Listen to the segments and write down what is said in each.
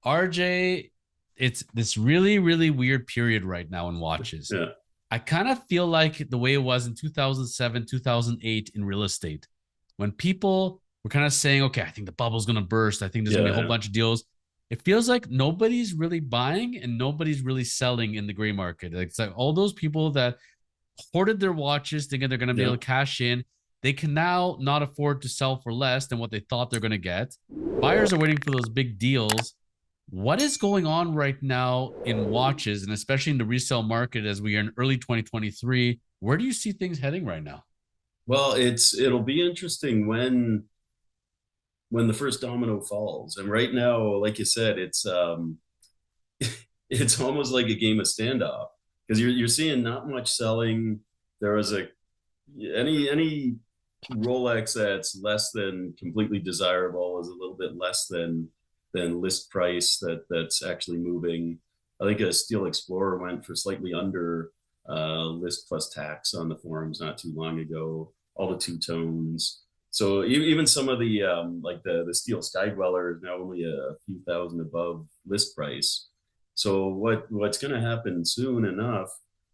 RJ, it's this really, really weird period right now in watches. Yeah. I kind of feel like the way it was in 2007, 2008 in real estate, when people were kind of saying, okay, I think the bubble's going to burst. I think there's going to be a whole Yeah. bunch of deals. It feels like nobody's really buying and nobody's really selling in the gray market. Like, it's like all those people that hoarded their watches thinking they're going to be able Yeah. to cash in, they can now not afford to sell for less than what they thought they're going to get. Buyers are waiting for those big deals. What is going on right now in watches and especially in the resale market as we are in early 2023? Where do you see things heading right now? Well, it'll be interesting when the first domino falls. And right now, like you said, it's it's almost like a game of standoff because you're seeing not much selling. There was a any Rolex that's less than completely desirable is a little bit less than list price that's actually moving. I think a Steel Explorer went for slightly under list plus tax on the forums not too long ago. All the two tones. So even some of the like the Steel Skydweller is now only a few thousand above list price. So what's going to happen soon enough?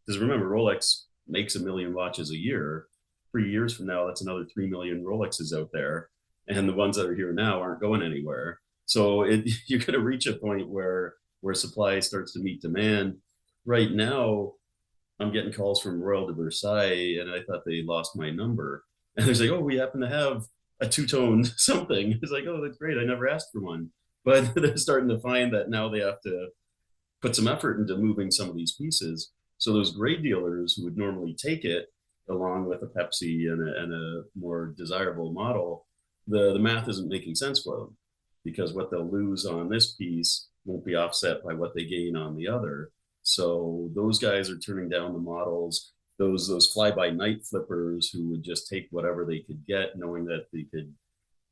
Because remember, Rolex makes 1 million watches a year. 3 years from now, that's another 3 million Rolexes out there, and the ones that are here now aren't going anywhere. So you're going to reach a point where supply starts to meet demand. Right now, I'm getting calls from Royal de Versailles, and I thought they lost my number. And they're like, "Oh, we happen to have a two-tone something." It's like, "Oh, that's great. I never asked for one." But they're starting to find that now they have to put some effort into moving some of these pieces. So those gray dealers who would normally take it along with a Pepsi and a more desirable model, the math isn't making sense for them because what they'll lose on this piece won't be offset by what they gain on the other. So those guys are turning down the models. Those fly by night flippers who would just take whatever they could get, knowing that they could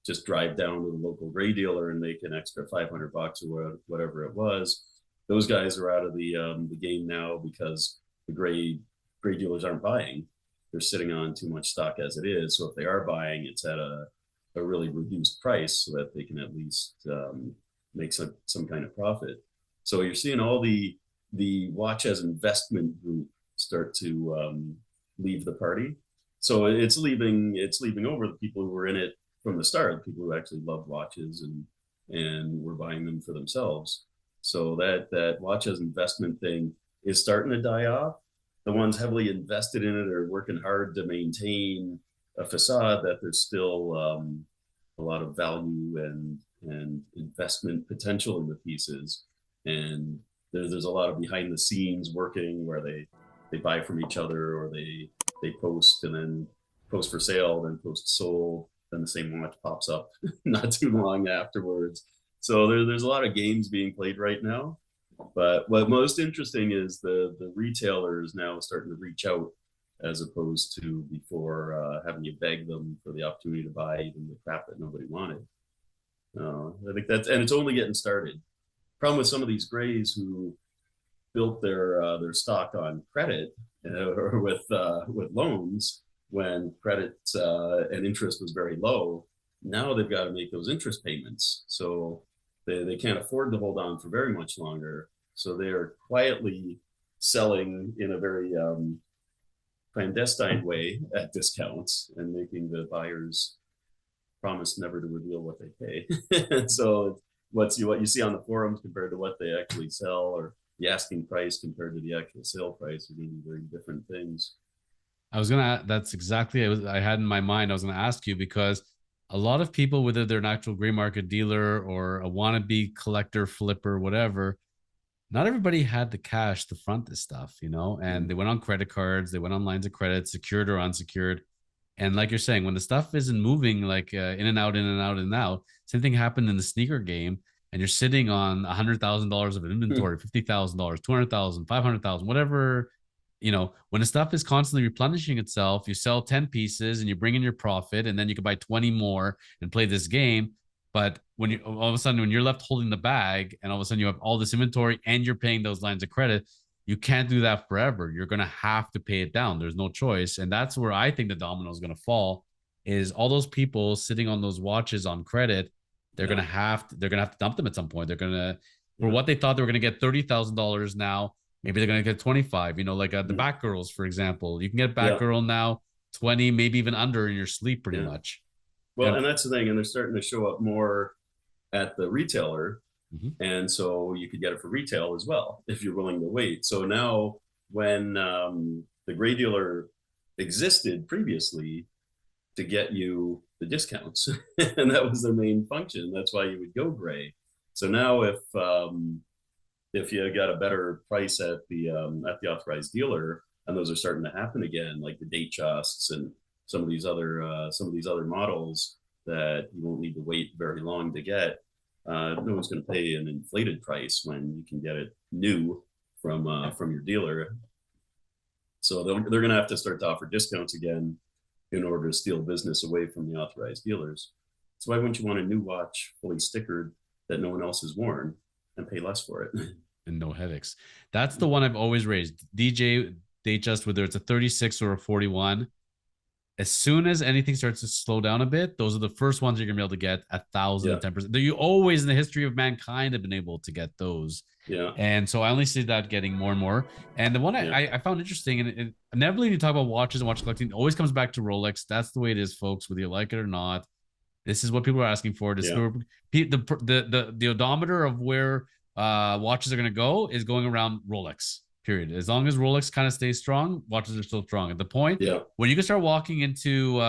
just drive down to the local gray dealer and make an extra 500 bucks or whatever it was. Those guys are out of the game now because the gray dealers aren't buying. They're sitting on too much stock as it is. So if they are buying, it's at a really reduced price so that they can at least make some kind of profit. So you're seeing all the watch as investment group start to leave the party. So it's leaving over the people who were in it from the start, people who actually loved watches and were buying them for themselves. So that watch as investment thing is starting to die off. The ones heavily invested in it are working hard to maintain a facade that there's still a lot of value and investment potential in the pieces. And there's a lot of behind the scenes working where they buy from each other or they post and then post for sale, then post sold, then the same watch pops up not too long afterwards. So there's a lot of games being played right now. But what most interesting is the retailers now starting to reach out as opposed to before having you beg them for the opportunity to buy even the crap that nobody wanted. I think that's and it's only getting started. Problem with some of these grays who built their stock on credit or with loans when credit and interest was very low. Now they've got to make those interest payments, so they can't afford to hold on for very much longer. So they are quietly selling in a very clandestine way at discounts and making the buyers promise never to reveal what they pay. So what you see on the forums compared to what they actually sell, or the asking price compared to the actual sale price, are going to be very different things. That's exactly I had in my mind. I was gonna ask you because a lot of people, whether they're an actual gray market dealer or a wannabe collector, flipper, whatever, not everybody had the cash to front this stuff, and they went on credit cards, they went on lines of credit, secured or unsecured. And like you're saying, when the stuff isn't moving like in and out, in and out, in and out, same thing happened in the sneaker game. And you're sitting on $100,000 of Hmm. inventory, $50,000, 200,000, 500,000, whatever. When the stuff is constantly replenishing itself, you sell 10 pieces and you bring in your profit, and then you can buy 20 more and play this game. But when you all of a sudden, when you're left holding the bag and all of a sudden you have all this inventory and you're paying those lines of credit, you can't do that forever. You're going to have to pay it down. There's no choice. And that's where I think the domino is going to fall is all those people sitting on those watches on credit. They're going Yeah. to have to dump them at some point. They're going to for Yeah. what they thought they were going to get $30,000 now. Maybe they're going to get 25. You know, like the Mhm. Batgirls, for example. You can get Yeah. Batgirl now 20, maybe even under in your sleep, pretty Yeah. much. Well, And and that's the thing, and they're starting to show up more at the retailer, mhm. and so you could get it for retail as well if you're willing to wait. So now, when the gray dealer existed previously to get you the discounts, and that was their main function. That's why you would go gray. So now, if you got a better price at the authorized dealer, and those are starting to happen again, like the date trusts and some of these other models that you won't need to wait very long to get. No one's going to pay an inflated price when you can get it new from your dealer. So they're going to have to start to offer discounts again in order to steal business away from the authorized dealers. So why wouldn't you want a new watch fully stickered that no one else has worn and pay less for it? And no headaches. That's the one I've always raised. DJ, they just, whether it's a 36 or a 41, as soon as anything starts to slow down a bit, those are the first ones you're gonna be able to get 1,010%. You always in the history of mankind have been able to get those. Yeah, And so I only see that getting more and more. And the one yeah, I found interesting, and inevitably when you talk about watches and watch collecting, it always comes back to Rolex. That's the way it is, folks, whether you like it or not. This is what people are asking for. This yeah, the odometer of where watches are going to go is going around Rolex. Period. As long as Rolex kind of stays strong, watches are still strong. At the point yeah, when you can start walking into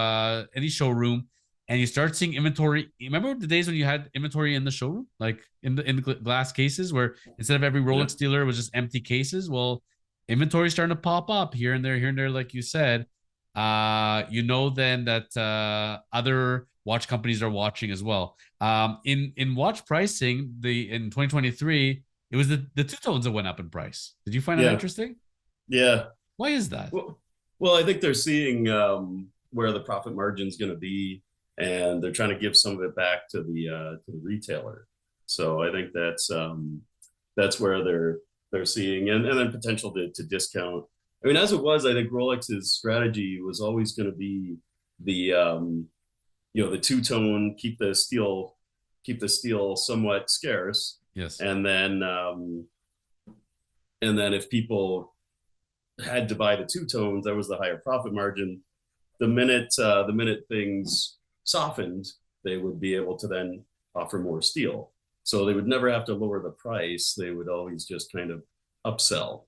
any showroom and you start seeing inventory. Remember the days when you had inventory in the showroom, like in the glass cases, where instead of every yeah, Rolex dealer it was just empty cases. Well, inventory starting to pop up here and there, like you said. You know then that other watch companies are watching as well. In watch pricing, the in 2023, it was the two tones that went up in price. Did you find that yeah, interesting? yeah. Why is that? Well, I think they're seeing where the profit margin is going to be, and they're trying to give some of it back to the retailer. So I think that's where they're seeing, and then potential to discount. I mean, as it was, I think Rolex's strategy was always going to be the the two tone, keep the steel somewhat scarce, Yes. and then if people had to buy the two tones, that was the higher profit margin. The minute things softened, they would be able to then offer more steel. So they would never have to lower the price. They would always just kind of upsell.